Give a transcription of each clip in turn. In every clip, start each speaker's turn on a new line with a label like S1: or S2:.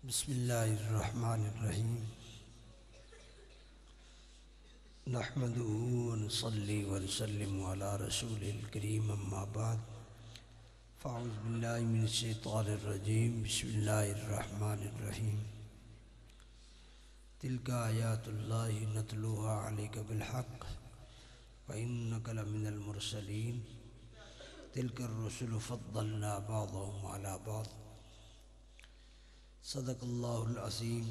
S1: بسم اللہ الرحمن الرحیم نحمده ونصلي ونسلم على رسول الكريم اما بعد فاعوذ باللہ من الشیطان الرجیم بسم اللہ الرحمن الرحیم تلک آیات اللہ نتلوها علیک بالحق وإنک لمن المرسلین تلک الرسل فضلنا بعضهم على بعض صدق اللہ العظیم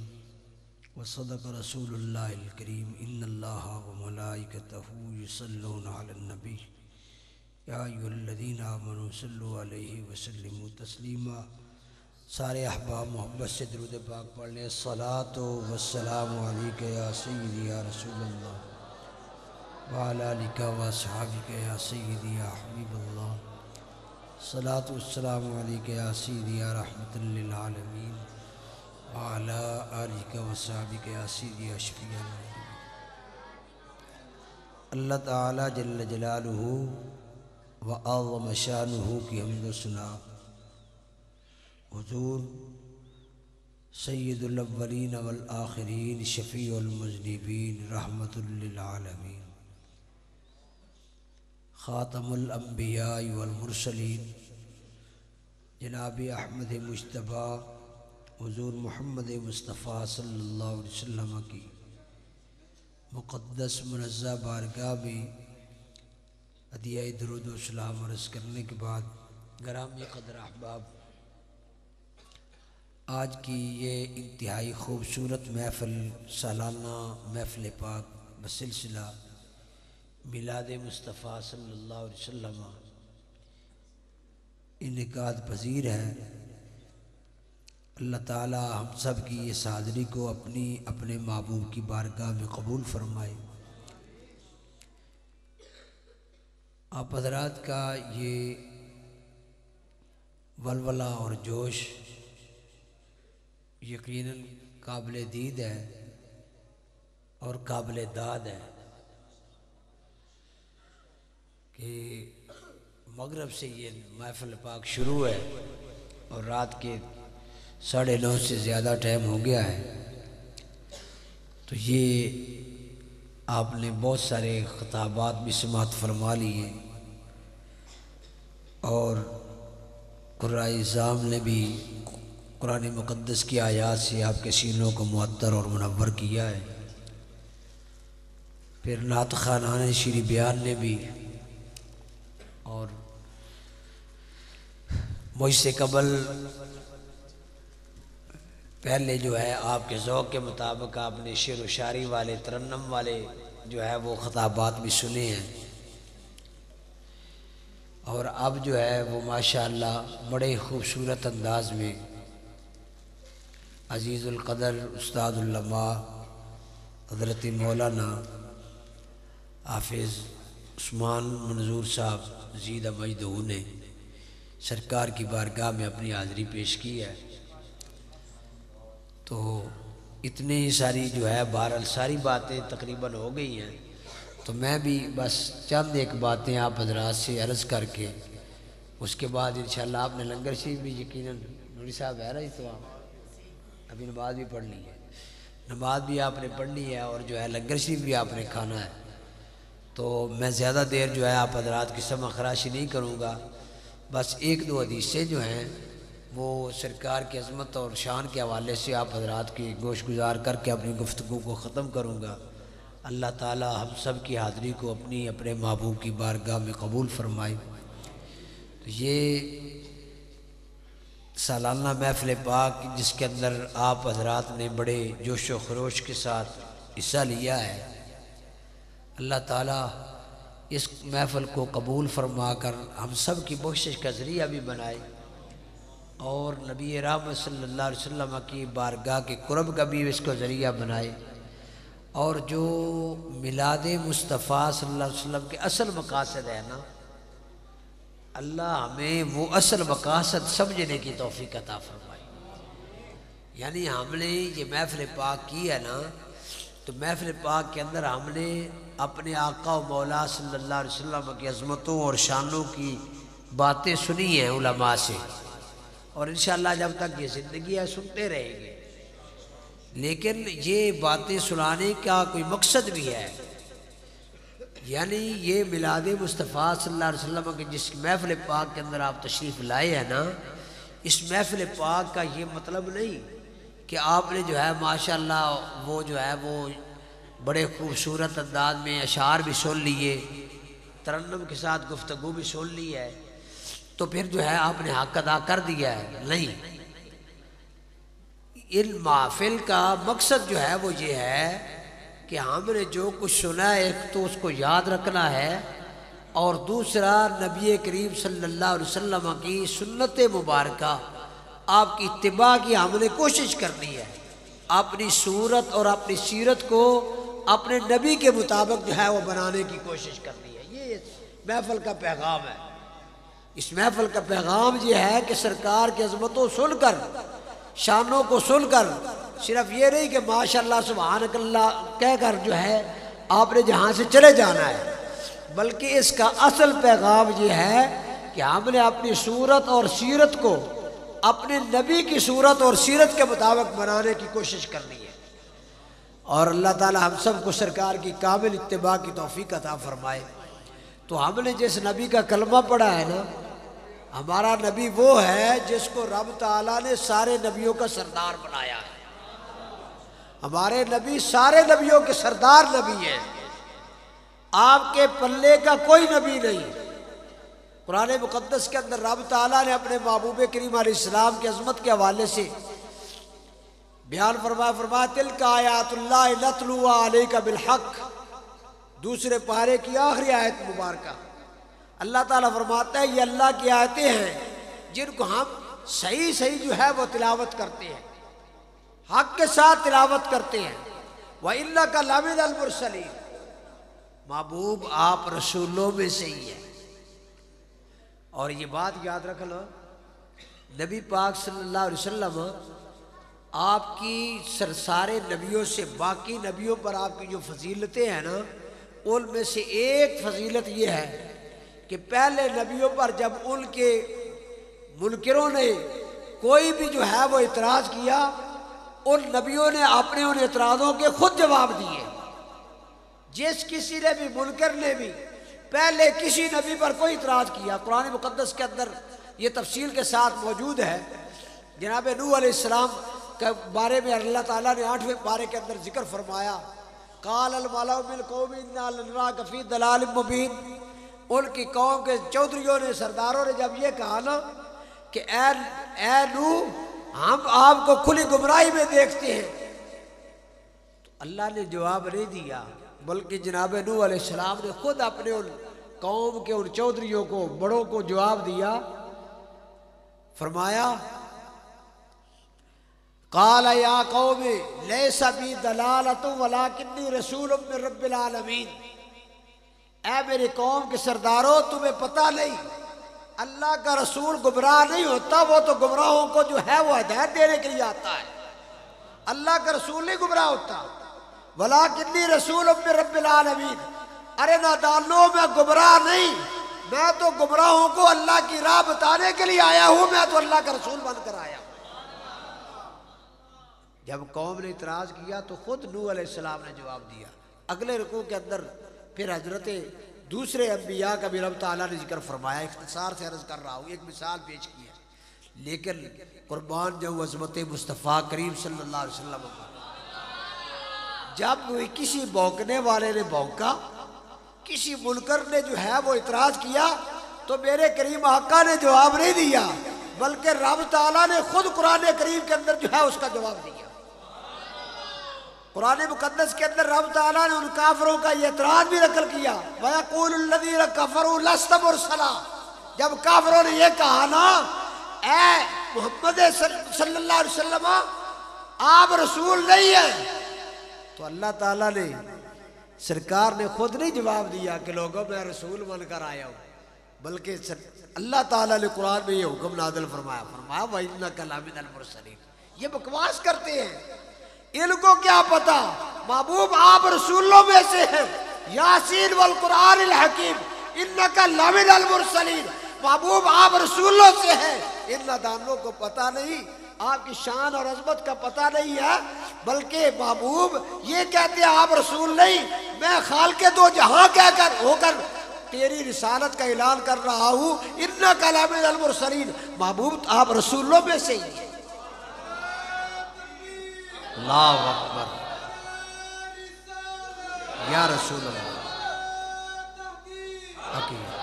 S1: وصدق رسول اللہ الکریم ان اللہ وملائکتہ یصلون علی النبی یا ایھا الذین آمنوا صلوا علیہ وسلموا تسلیما۔ سارے احباب محبت سے درود پاک پڑھ لیں۔ الصلاۃ والسلام علیک یا سیدی یا رسول اللہ وعلی آلک واصحابک یا سیدی یا حبیب اللہ۔ الصلاۃ والسلام علیک یا سیدی یا رحمۃ للعالمین وعلی آلک وصحبک یا سیدی یا شفیع اللہ۔ اللہ تعالی جل جلالہ و اعظم شانہ کی حمد و ثنا حضور سید الاولین والآخرین شفیع المذنبین رحمۃ للعالمین خاتم الانبیاء والمرسلین جناب احمد مجتبیٰ حضور محمد مصطفیٰ صلی اللہ علیہ وسلم کی مقدس منزہ بارگاہ میں ہدیہ درود و سلام عرض کرنے کے بعد گرامی قدر احباب، آج کی یہ انتہائی خوبصورت محفل سالانہ محفل پاک بسلسلہ میلاد مصطفیٰ صلی اللہ علیہ وسلم انعقاد پذیر ہے۔ اللہ تعالی ہم سب کی اس حاضری کو اپنے محبوب کی بارگاہ میں قبول فرمائے۔ آپ حضرات کا یہ ولولہ اور جوش یقیناً قابل دید ہے اور قابل داد ہے کہ مغرب سے یہ محفل پاک شروع ہے اور رات کے 9:30 سے زیادہ ٹائم ہو گیا ہے، تو یہ آپ نے بہت سارے خطابات بھی سماعت فرما لیے اور قرائے اعظام نے بھی قرآن مقدس کی آیات سے آپ کے سینوں کو معطر اور منور کیا ہے، پھر نعت خوانان شیریں بیان نے بھی، اور مجھ سے قبل پہلے جو ہے آپ کے ذوق کے مطابق آپ نے شعر و شاعری والے ترنم والے جو ہے وہ خطابات بھی سنے ہیں، اور اب جو ہے وہ ماشاءاللہ بڑے خوبصورت انداز میں عزیز القدر استاد العلماء حضرت مولانا حافظ عثمان منظور صاحب زیدہ مجدہ نے سرکار کی بارگاہ میں اپنی حاضری پیش کی ہے۔ تو اتنی ساری جو ہے بہرحال ساری باتیں تقریباً ہو گئی ہیں، تو میں بھی بس چند ایک باتیں آپ حضرات سے عرض کر کے اس کے بعد انشاءاللہ آپ نے لنگر شریف بھی یقیناً نوری صاحب ہے رہی تو آپ ابھی نماز بھی پڑھ لی ہے، نماز بھی آپ نے پڑھ لی ہے اور جو ہے لنگر شریف بھی آپ نے کھانا ہے، تو میں زیادہ دیر جو ہے آپ حضرات کی سمع خراشی نہیں کروں گا، بس ایک دو حدیثیں جو ہیں وہ سرکار کی عظمت اور شان کے حوالے سے آپ حضرات کی گوش گزار کر کے اپنی گفتگو کو ختم کروں گا۔ اللہ تعالی ہم سب کی حاضری کو اپنے محبوب کی بارگاہ میں قبول فرمائے۔ تو یہ سالانہ محفل پاک جس کے اندر آپ حضرات نے بڑے جوش و خروش کے ساتھ حصہ لیا ہے، اللہ تعالی اس محفل کو قبول فرما کر ہم سب کی بخشش کا ذریعہ بھی بنائے اور نبی رحمت صلی اللہ علیہ وسلم کی بارگاہ کے قرب کا بھی اس کو ذریعہ بنائے، اور جو میلاد مصطفیٰ صلی اللہ علیہ وسلم کے اصل مقاصد ہے نا، اللہ ہمیں وہ اصل مقاصد سمجھنے کی توفیق عطا فرمائے۔ یعنی ہم نے یہ محفل پاک کی ہے نا، تو محفل پاک کے اندر ہم نے اپنے آقا و مولا صلی اللہ علیہ وسلم کی عظمتوں اور شانوں کی باتیں سنی ہیں علماء سے، اور انشاءاللہ جب تک یہ زندگی ہے سنتے رہیں گے۔ لیکن یہ باتیں سنانے کا کوئی مقصد بھی ہے، یعنی یہ میلاد مصطفیٰ صلی اللہ علیہ وسلم کے جس محفل پاک کے اندر آپ تشریف لائے ہیں نا، اس محفل پاک کا یہ مطلب نہیں کہ آپ نے جو ہے ماشاءاللہ وہ جو ہے وہ بڑے خوبصورت انداز میں اشعار بھی سن لیے، ترنم کے ساتھ گفتگو بھی سن لی ہے تو پھر جو ہے آپ نے حق ادا کر دیا ہے۔ نہیں، ان محفل کا مقصد جو ہے وہ یہ ہے کہ ہم نے جو کچھ سنا ہے ایک تو اس کو یاد رکھنا ہے، اور دوسرا نبی کریم صلی اللہ علیہ وسلم کی سنت مبارکہ آپ کی اتباع کی ہم نے کوشش کرنی ہے، اپنی صورت اور اپنی سیرت کو اپنے نبی کے مطابق جو ہے وہ بنانے کی کوشش کرنی ہے۔ یہ محفل کا پیغام ہے۔ اس محفل کا پیغام یہ ہے کہ سرکار کی عظمتوں سن کر، شانوں کو سن کر، صرف یہ نہیں کہ ماشاءاللہ سبحانک اللہ کہہ کر جو ہے آپ نے جہاں سے چلے جانا ہے، بلکہ اس کا اصل پیغام یہ ہے کہ ہم نے اپنی صورت اور سیرت کو اپنے نبی کی صورت اور سیرت کے مطابق بنانے کی کوشش کرنی ہے، اور اللہ تعالی ہم سب کو سرکار کی کامل اتباع کی توفیق عطا فرمائے۔ تو ہم نے جس نبی کا کلمہ پڑھا ہے نا، ہمارا نبی وہ ہے جس کو رب تعالیٰ نے سارے نبیوں کا سردار بنایا ہے۔ ہمارے نبی سارے نبیوں کے سردار نبی ہیں، آپ کے پلے کا کوئی نبی نہیں۔ قرآن مقدس کے اندر رب تعالیٰ نے اپنے محبوب کریم علیہ السلام کی عظمت کے حوالے سے بیان فرمایا تلک آیات اللہ نتلوہا علیک بالحق، دوسرے پارے کی آخری آیت مبارکہ۔ اللہ تعالیٰ فرماتا ہے یہ اللہ کی آیتیں ہیں جن کو ہم صحیح جو ہے وہ تلاوت کرتے ہیں، حق کے ساتھ تلاوت کرتے ہیں۔ وَإِنَّكَ لَمِنَ الْمُرْسَلِينَ، محبوب آپ رسولوں میں سے ہی ہیں۔ اور یہ بات یاد رکھ لو، نبی پاک صلی اللہ علیہ وسلم آپ کی سارے نبیوں سے، باقی نبیوں پر آپ کی جو فضیلتیں ہیں نا، ان میں سے ایک فضیلت یہ ہے کہ پہلے نبیوں پر جب ان کے منکروں نے کوئی بھی جو ہے وہ اعتراض کیا، ان نبیوں نے اپنے ان اعتراضوں کے خود جواب دیے۔ جس کسی نے بھی منکر نے بھی پہلے کسی نبی پر کوئی اعتراض کیا، قرآن مقدس کے اندر یہ تفصیل کے ساتھ موجود ہے۔ جناب نوح علیہ السلام کے بارے میں اللہ تعالیٰ نے 8ویں پارے کے اندر ذکر فرمایا، قال الملأ من قوم انا لنراک فی ضلال مبین۔ ان کی قوم کے چودھریوں نے، سرداروں نے جب یہ کہا نا کہ اے نوح ہم آپ کو کھلی گمراہی میں دیکھتے ہیں، تو اللہ نے جواب نہیں دیا، بلکہ جناب نوح علیہ السلام نے خود اپنے ان قوم کے ان چودھریوں کو، بڑوں کو جواب دیا۔ فرمایا قال یا قوم لیس بی ضلالۃ ولکنی رسول من رب العالمین، اے میری قوم کے سرداروں تمہیں پتہ نہیں اللہ کا رسول گمراہ نہیں ہوتا، وہ تو گمراہوں کو جو ہے وہ ہدایت دینے کے لیے آتا ہے، اللہ کا رسول نہیں گمراہ ہوتا۔ وَلَٰكِنِّي رَسُولٌ مِّن رَّبِّ الْعَالَمِينَ، ارے نادانوں میں گمراہ نہیں، میں تو گمراہوں کو اللہ کی راہ بتانے کے لیے آیا ہوں، میں تو اللہ کا رسول بن کر آیا ہوں۔ جب قوم نے اعتراض کیا تو خود نوح علیہ السلام نے جواب دیا۔ اگلے رکوع کے اندر پھر حضرت دوسرے انبیاء کا بھی رب تعالیٰ نے ذکر فرمایا، اختصار سے عرض کر رہا ہوں، ایک مثال پیش کی ہے، لیکن قربان جو عظمت مصطفیٰ کریم صلی اللہ علیہ وسلم، جب کسی بھونکنے والے نے بھونکا، کسی منکر نے جو ہے وہ اعتراض کیا، تو میرے کریم آقا نے جواب نہیں دیا، بلکہ رب تعالیٰ نے خود قرآن کریم کے اندر جو ہے اس کا جواب دیا۔ قرآن مقدس کے اندر رب تعالیٰ نے ان کافروں کا یہ اعتراض بھی نقل کیا، وَيَقُولُ الَّذِينَ كَفَرُوا لَسْتَ مُرْسَلًا، جب کافروں نے یہ کہا نا اے محمد صلی اللہ علیہ وسلم آپ رسول نہیں ہیں، تو اللہ تعالیٰ نے، سرکار نے خود نہیں جواب دیا کہ لوگوں میں رسول بن کر آیا ہوں، بلکہ اللہ تعالیٰ نے قرآن میں یہ حکم نازل فرمایا وَإِنَّكَ لَمِنَ الْمُرْسَلِينَ۔ یہ بکواس کرتے ہیں، ان کو کیا پتا محبوب آپ رسولوں میں سے ہیں، یاسین والقرآن الحکیم اِنَّكَ لَمِنَ الْمُرْسَلِينَ، محبوب آپ رسولوں سے ہیں۔ ان نادانوں کو پتہ نہیں، آپ کی شان اور عظمت کا پتہ نہیں ہے
S2: بلکہ محبوب یہ کہتے ہیں آپ رسول نہیں، میں خالق دو جہاں کہہ کر ہو کر تیری رسالت کا اعلان کر رہا ہوں، انک لمن المرسلین، محبوب آپ رسولوں میں سے ہی ہیں۔
S1: اللہ اکبر یا رسول اللہ حقیقت۔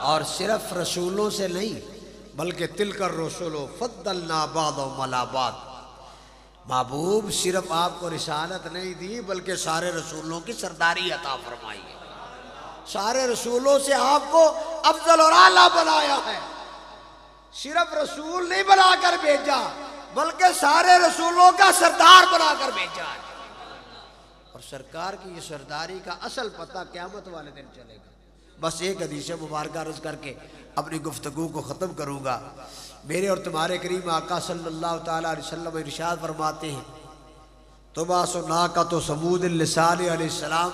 S1: اور صرف رسولوں سے نہیں بلکہ تلک الرسل فضلنا بعضهم علی بعض، محبوب صرف آپ کو رسالت نہیں دی بلکہ سارے رسولوں کی سرداری عطا فرمائی ہے، سارے رسولوں سے آپ کو افضل اور اعلیٰ بنایا ہے، صرف رسول نہیں بنا کر بھیجا بلکہ سارے رسولوں کا سردار بنا کر بھیجا ہے۔ اور سرکار کی یہ سرداری کا اصل پتہ قیامت والے دن چلے گا۔ بس ایک حدیث مبارکہ عرض کر کے اپنی گفتگو کو ختم کروں گا۔ میرے اور تمہارے کریم آقا صلی اللہ تعالیٰ علیہ وسلم ارشاد فرماتے ہیں، تبعث ناقۃ ثمود لصالح علیہ السلام،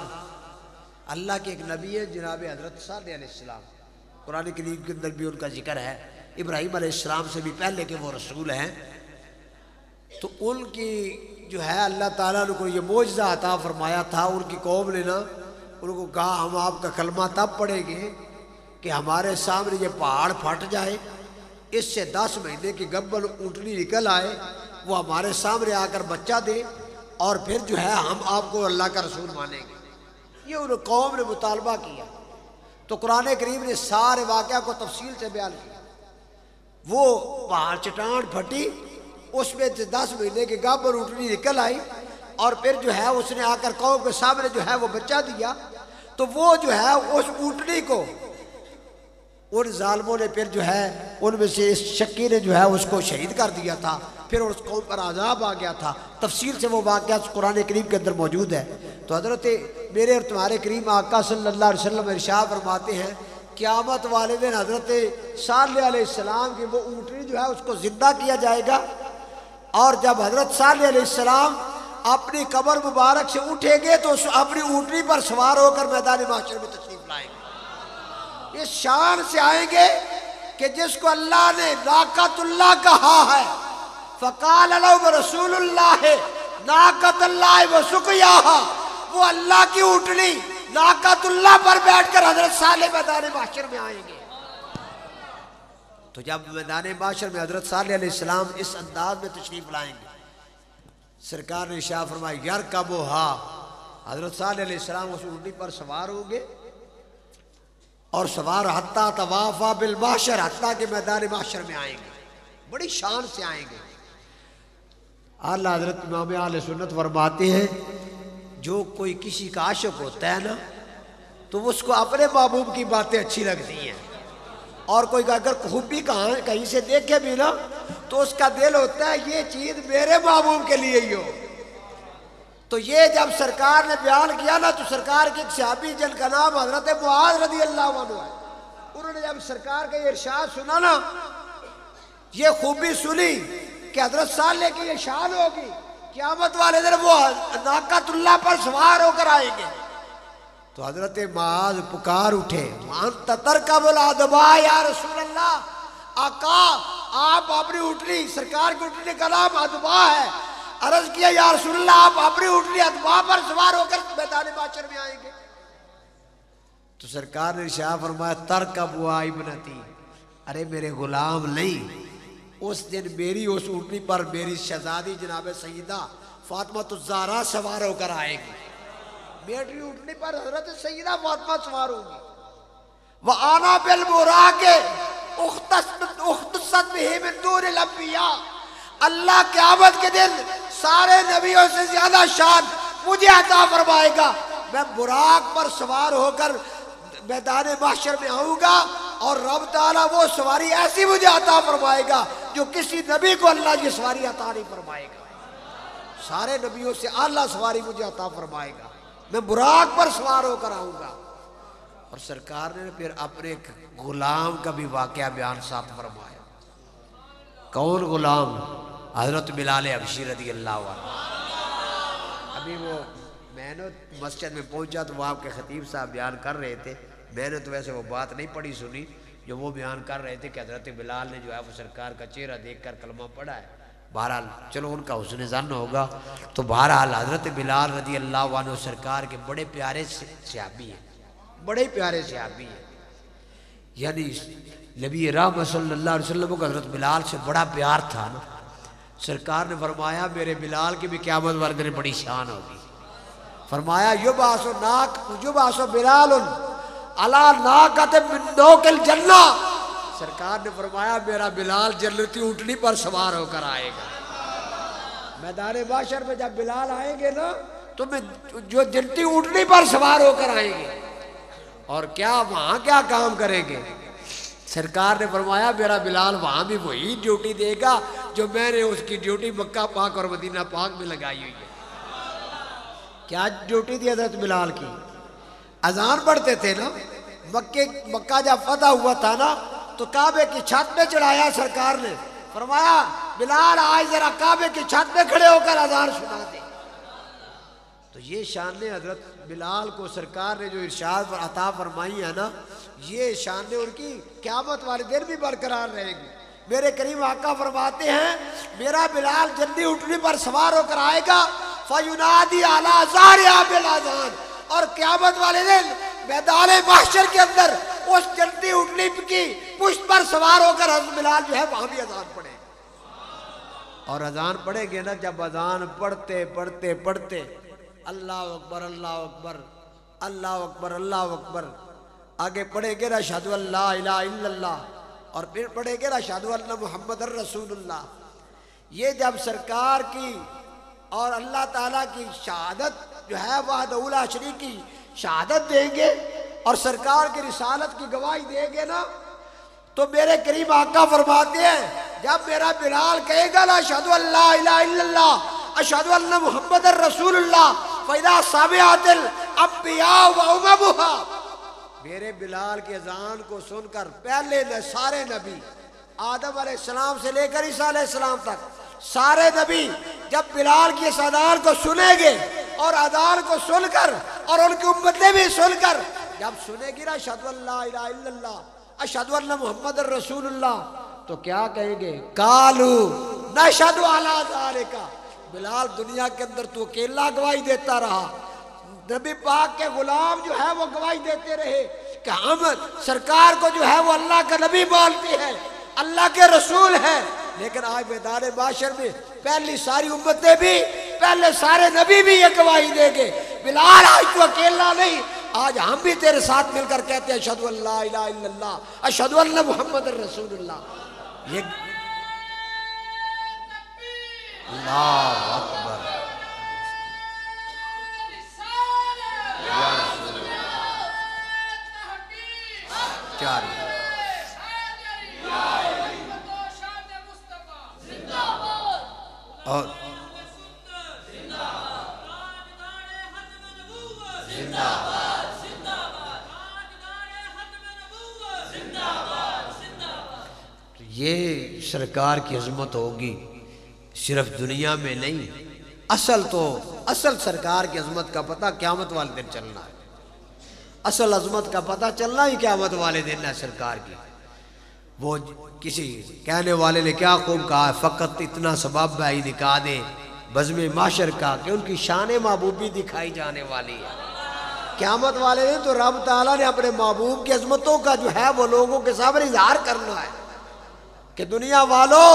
S1: اللہ کے ایک نبی ہے جناب حضرت صالح علیہ السلام، قرآن کریم کے اندر بھی ان کا ذکر ہے، ابراہیم علیہ السلام سے بھی پہلے کے وہ رسول ہیں، تو ان کی جو ہے اللہ تعالیٰ نے کو یہ معجزہ عطا فرمایا تھا۔ ان کی قوم نے نا ان کو کہا ہم آپ کا کلمہ تب پڑھیں گے کہ ہمارے سامنے یہ پہاڑ پھٹ جائے، اس سے 10 مہینے کی گبن اونٹنی نکل آئے، وہ ہمارے سامنے آ کر بچہ دے، اور پھر جو ہے ہم آپ کو اللہ کا رسول مانیں گے۔ یہ ان قوم نے مطالبہ کیا تو قرآن کریم نے سارے واقعہ کو تفصیل سے بیان کیا۔ وہ پہاڑ چٹان پھٹی، اس میں 10 مہینے کی گبن اونٹنی نکل آئی، اور پھر جو ہے اس نے آ کر قوم کے سامنے جو ہے وہ بچہ دیا، تو وہ جو ہے اس اونٹنی کو ان ظالموں نے پھر جو ہے ان میں سے اس شکی نے جو ہے اس کو شہید کر دیا تھا، پھر اس قوم پر عذاب آ گیا تھا۔ تفصیل سے وہ واقعہ قرآن کریم کے اندر موجود ہے۔ تو حضرت میرے اور تمہارے کریم آقا صلی اللہ علیہ وسلم ارشاد فرماتے ہیں، قیامت والے دن حضرت صالح علیہ السلام کی وہ اونٹنی جو ہے اس کو زندہ کیا جائے گا، اور جب حضرت صالح علیہ السلام اپنی قبر مبارک سے اٹھیں گے تو اپنی اونٹنی پر سوار ہو کر میدان محشر میں تشریف لائیں گے۔ اس شان سے آئیں گے کہ جس کو اللہ نے ناقۃ اللہ کہا ہے، فقال لهم رسول اللہ ناقۃ اللہ وسقیاہا، وہ اللہ کی اونٹنی ناقۃ اللہ پر بیٹھ کر حضرت صالح میدان محشر میں آئیں گے۔ تو جب میدان محشر میں حضرت صالح علیہ السلام اس انداز میں تشریف لائیں گے، سرکار نے ارشاد فرمایا یرکبھا، حضرت صالح علیہ السلام اس اونٹنی پر سوار ہوں گے، اور سوار حتیٰ طوافا بالمحشر، حتیٰ کہ میدان محشر میں آئیں گے، بڑی شان سے آئیں گے۔ اعلیٰ حضرت امام اہل سنت فرماتے ہیں، جو کوئی کسی کا عاشق ہوتا ہے نا تو اس کو اپنے محبوب کی باتیں اچھی لگتی ہیں، اور کوئی اگر خوبی کہیں سے دیکھے بھی نا تو اس کا دل ہوتا ہے یہ چیز میرے محبوب کے لیے ہی ہو۔ تو یہ جب سرکار نے بیان کیا نا تو سرکار کے ایک صحابی جن کا نام حضرت معاذ رضی اللہ عنہ ہے، انہوں نے جب سرکار کا یہ ارشاد سنا نا، یہ خوبی سنی کہ حضرت صالح کی یہ شان ہوگی، قیامت والے دن وہ ناقۃ اللہ پر سوار ہو کر آئیں گے، تو حضرت معاذ پکار اٹھے، وَأَنْتَ تَرْكَبُ الْأَدْبَاءَ یا رسول اللہ، آقا آپ اپنی اونٹنی، سرکار کی اونٹنی کا نام ادبا ہے، عرض کیا یا رسول اللہ آپ اپنی اونٹنی ادبا پر سوار ہو کر میدان محشر میں آئیں گے؟ تو سرکار نے ارشاد فرمایا ترکبوا ابنتی، ارے میرے غلام نہیں، اس دن میری اس اونٹنی پر میری شہزادی جناب سیدہ فاطمہ الزہرا سوار ہو کر آئے گی، میری اونٹنی پر حضرت سیدہ فاطمہ سوار ہوگی، وَآنَا بِالْبُرَاقِ اختصت بِهِ مِن دُونِ الْأَنْبِيَاءِ، اللہ قیامت کے دن سارے نبیوں سے زیادہ شان مجھے عطا فرمائے گا، میں براق پر سوار ہو کر میدان محشر میں آؤں گا، اور رب تعالیٰ وہ سواری ایسی مجھے عطا فرمائے گا جو کسی نبی کو اللہ یہ سواری عطا نہیں فرمائے گا، سارے نبیوں سے اعلیٰ سواری مجھے عطا فرمائے گا، میں براق پر سوار ہو کر آؤں گا۔ اور سرکار نے پھر اپنے غلام کا بھی واقعہ بیان ساتھ فرمایا۔ کون غلام؟ حضرت بلال حبشی رضی اللہ عنہ۔ ابھی وہ میں نے مسجد میں پہنچا تو وہ آپ کے خطیب صاحب بیان کر رہے تھے میں نے تو ویسے وہ بات نہیں پڑھی سنی جو وہ بیان کر رہے تھے کہ حضرت بلال نے جو ہے وہ سرکار کا چہرہ دیکھ کر کلمہ پڑھا ہے. بہرحال چلو ان کا حسن ظن ہوگا. تو بہرحال حضرت بلال رضی اللہ عنہ سرکار کے بڑے پیارے صحابی ہیں, بڑے پیارے صحابی ہیں. یعنی نبی رحمت صلی اللہ علیہ وسلم کو حضرت بلال سے بڑا پیار تھا نا. سرکار نے فرمایا میرے بلال کی بھی قیامت والے دن بڑی شان ہوگی. فرمایا یبعث بلال علی ناقۃ من نوق الجنہ. سرکار نے فرمایا میرا بلال جنتی اونٹنی پر سوار ہو کر آئے گا. میدان محشر میں جب بلال آئیں گے نا تو میں جو جنتی اونٹنی پر سوار ہو کر آئیں گے اور کیا وہاں کیا کام کریں گے. سرکار نے فرمایا میرا بلال وہاں بھی وہی ڈیوٹی دے گا جو میں نے اس کی ڈیوٹی مکہ پاک اور مدینہ پاک میں لگائی ہوئی ہے. کیا ڈیوٹی تھی حضرت بلال کی؟ اذان پڑھتے تھے نا. مکہ جب فتح ہوا تھا نا تو کعبے کی چھت پہ چڑھایا سرکار نے. فرمایا بلال آج ذرا کعبے کی چھت پہ کھڑے ہو کر اذان سنا دے. تو یہ شان حضرت بلال کو سرکار نے جو ارشاد عطا فرمائی ہے نا, یہ شان ان کی قیامت والے دن بھی برقرار رہے گی. میرے کریم آقا فرماتے ہیں میرا بلال جلدی اٹھنے پر سوار ہو کر آئے گا فَيُنَادِي عَلَى ذَارِهَا بِالْأَذَانِ. اور قیامت والے دن میدان محشر کے اندر اس جلدی اٹھنے کی پشت پر سوار ہو کر حضرت بلال جو ہے وہاں بھی اذان پڑھے. اور اذان پڑھیں گے نا, جب اذان پڑھتے پڑھتے پڑھتے اللہ اکبر اللہ اکبر اللہ اکبر اللہ اکبر, آگے پڑھیں گے نا اشہدو ان لا الہ الا اللہ, اور پھر پڑھیں گے نا اشہدو ان محمد الرسول اللہ. یہ جب سرکار کی اور اللہ تعالیٰ کی شہادت جو ہے وحدہ لا شریک کی شہادت دیں گے اور سرکار کی رسالت کی گواہی دیں گے نا, تو میرے کریم آقا فرماتے ہیں جب میرا بلال کہے گا نا اشہدو ان لا الہ الا اللہ اشہدو ان محمد الرسول اللہ فَإِذَا سَمِعَتِ الْأَنْبِيَاءُ وَأُمَمُهَا. میرے بلال کی اذان کو سن کر پہلے سارے نبی آدم علیہ السلام سے لے کر عیسیٰ علیہ السلام تک سارے نبی جب بلال کی اس اذان کو سنیں گے اور اذان کو سن کر اور ان کی امتیں بھی سن کر جب سنے گی نا اشہدو ان لا الہ الا اللہ اشہدو ان محمد الرسول اللہ, تو کیا کہیں گے قالوا نشہد علی ذالک. بلال دنیا کے اندر تو اکیلا گواہی دیتا رہا, نبی پاک کے غلام جو ہے وہ گواہی دیتے رہے کہ ہم سرکار کو جو ہے وہ اللہ کا نبی مانتے ہیں, اللہ کے رسول ہیں. لیکن آج میدان محشر میں پہلی ساری امتیں بھی پہلے سارے نبی بھی یہ گواہی دیں گے بلال آج تو اکیلا نہیں, آج ہم بھی تیرے ساتھ مل کر کہتے ہیں اشہدو ان لا الہ الا اللہ اشہدو ان محمد الرسول اللہ. یہ اللہ اکبر چار اور یہ سرکار کی عظمت ہوگی صرف دنیا میں نہیں, اصل سرکار کی عظمت کا پتہ قیامت والے دن چلنا ہے. اصل عظمت کا پتہ چلنا ہی قیامت والے دن ہے سرکار کی. وہ کسی کہنے والے نے کیا خوب کہا, فقط اتنا سبب ہے نکاح دے بزم معاشر کا کہ ان کی شان محبوبی دکھائی جانے والی ہے. قیامت والے دن تو رب تعالیٰ نے اپنے محبوب کی عظمتوں کا جو ہے وہ لوگوں کے سامنے اظہار کرنا ہے کہ دنیا والوں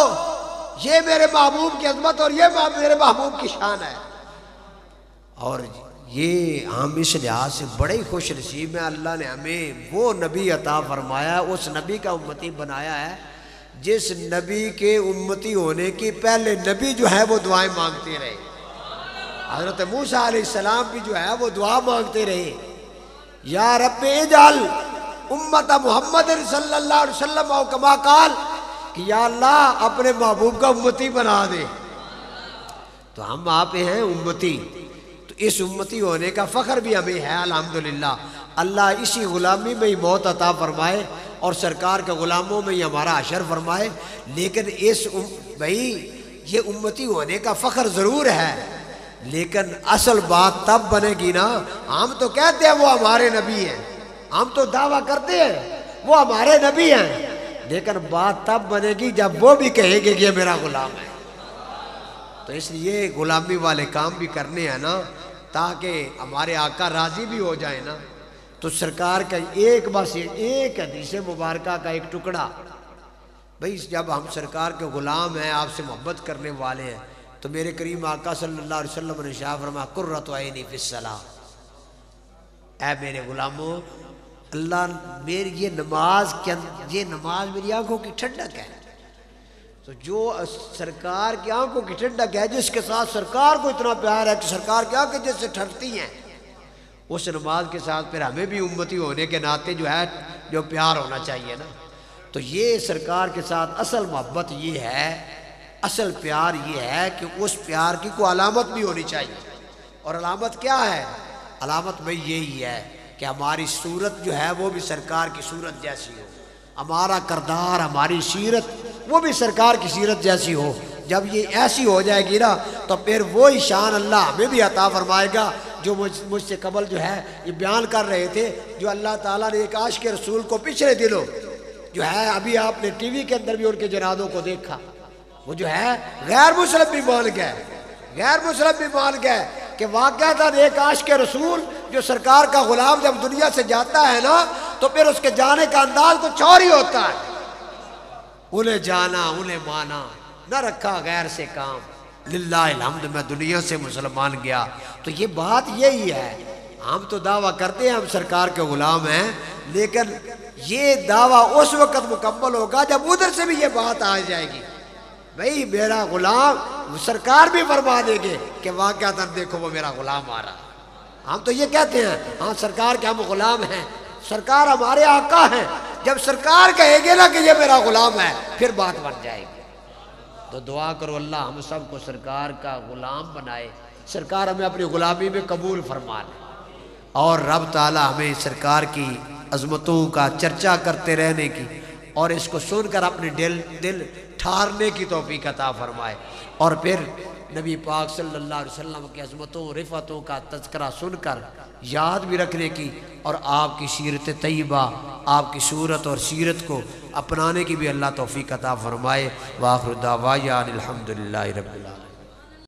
S1: یہ میرے محبوب کی عظمت اور یہ میرے محبوب کی شان ہے. اور یہ ہم اس لحاظ سے بڑے ہی خوش نصیب ہیں, اللہ نے ہمیں وہ نبی عطا فرمایا, اس نبی کا امتی بنایا ہے جس نبی کے امتی ہونے کی پہلے نبی جو ہے وہ دعائیں مانگتے رہے. حضرت موسیٰ علیہ السلام بھی جو ہے وہ دعا مانگتے رہے, یا رب اجعل امت محمد صلی اللہ علیہ وسلم او کما قال, کہ یا اللہ اپنے محبوب کا امتی بنا دے. تو ہم آپ ہیں امتی, تو اس امتی ہونے کا فخر بھی ہمیں ہے الحمدللہ. اللہ اسی غلامی میں ہی موت عطا فرمائے اور سرکار کے غلاموں میں ہی ہمارا حشر فرمائے. لیکن بھائی یہ امتی ہونے کا فخر ضرور ہے, لیکن اصل بات تب بنے گی نا, ہم تو کہتے ہیں وہ ہمارے نبی ہیں,
S2: ہم تو دعویٰ کرتے ہیں وہ ہمارے نبی ہیں، لیکن بات تب بنے گی جب وہ بھی کہیں گے کہ یہ میرا غلام ہے۔ تو اس لیے غلامی والے کام بھی کرنے ہیں نا، تاکہ ہمارے آقا راضی بھی ہو جائیں نا۔ تو سرکار کا بس ایک حدیث مبارکہ کا ایک ٹکڑا، بھئی جب ہم سرکار کے غلام ہیں، آپ سے محبت کرنے والے ہیں، تو میرے کریم آقا صلی اللہ علیہ وسلم نے ارشاد فرمایا قرۃ عینی فی الصلاۃ، اے میرے غلاموں، اللہ میری یہ نماز میری آنکھوں کی ٹھنڈک ہے۔ تو جو سرکار کی آنکھوں کی ٹھنڈک ہے، جس کے ساتھ سرکار کو اتنا پیار ہے کہ سرکار کی آنکھیں جس سے ٹھنڈتی ہیں، اس نماز کے ساتھ پھر ہمیں بھی امتی ہونے کے ناطے جو پیار ہونا چاہیے نا۔ تو یہ سرکار کے ساتھ اصل محبت یہ ہے، اصل پیار یہ ہے کہ اس پیار کی کوئی علامت بھی ہونی چاہیے۔ اور علامت کیا ہے؟ علامت بھئی یہی ہے کہ ہماری صورت جو ہے وہ بھی سرکار کی صورت جیسی ہو، ہمارا کردار، ہماری سیرت وہ بھی سرکار کی سیرت جیسی ہو۔ جب یہ ایسی ہو جائے گی نا، تو پھر وہی شان اللہ ہمیں بھی عطا فرمائے گا جو مجھ سے قبل جو ہے یہ بیان کر رہے تھے، جو اللہ تعالیٰ نے ایک عاشق رسول کو پچھلے دنوں جو ہے، ابھی آپ نے ٹی وی کے اندر بھی ان کے جنازوں کو دیکھا، وہ جو ہے غیر مسلم بھی مان گئے کہ واقعہ تھا ایک عاشق رسول جو سرکار کا غلام جب دنیا سے جاتا ہے نا، تو پھر اس کے جانے کا انداز کچھ اور ہی ہوتا ہے۔ انہیں جانا، انہیں مانا، نہ رکھا غیر سے کام، للہ الحمد میں دنیا سے مسلمان گیا۔ تو یہ بات یہی ہے، ہم تو دعویٰ کرتے ہیں ہم سرکار کے غلام ہیں، لیکن یہ دعویٰ اس وقت مکمل ہوگا جب ادھر سے بھی یہ بات آ جائے گی، بھئی میرا غلام، سرکار بھی فرما دیں گے کہ واقعہ دیکھو وہ میرا غلام آ رہا۔ ہم تو یہ کہتے ہیں ہاں سرکار کے ہم غلام ہیں، سرکار ہمارے آقا ہیں، جب سرکار کہے گے نا کہ یہ میرا غلام ہے، پھر بات بن جائے گی۔ تو دعا کرو اللہ ہم سب کو سرکار کا غلام بنائے، سرکار ہمیں اپنی غلامی میں قبول فرما لے، اور رب تعالی ہمیں سرکار کی عظمتوں کا چرچا کرتے رہنے کی اور اس کو سن کر اپنے دل ٹھارنے کی توفیق عطا فرمائے، اور پھر نبی پاک صلی اللہ علیہ وسلم کی عظمتوں رفعتوں کا تذکرہ سن کر یاد بھی رکھنے کی، اور آپ کی سیرت طیبہ، آپ کی صورت اور سیرت کو اپنانے کی بھی اللہ توفیق عطا فرمائے۔ وآخر دعوانا الحمدللہ رب العالمین۔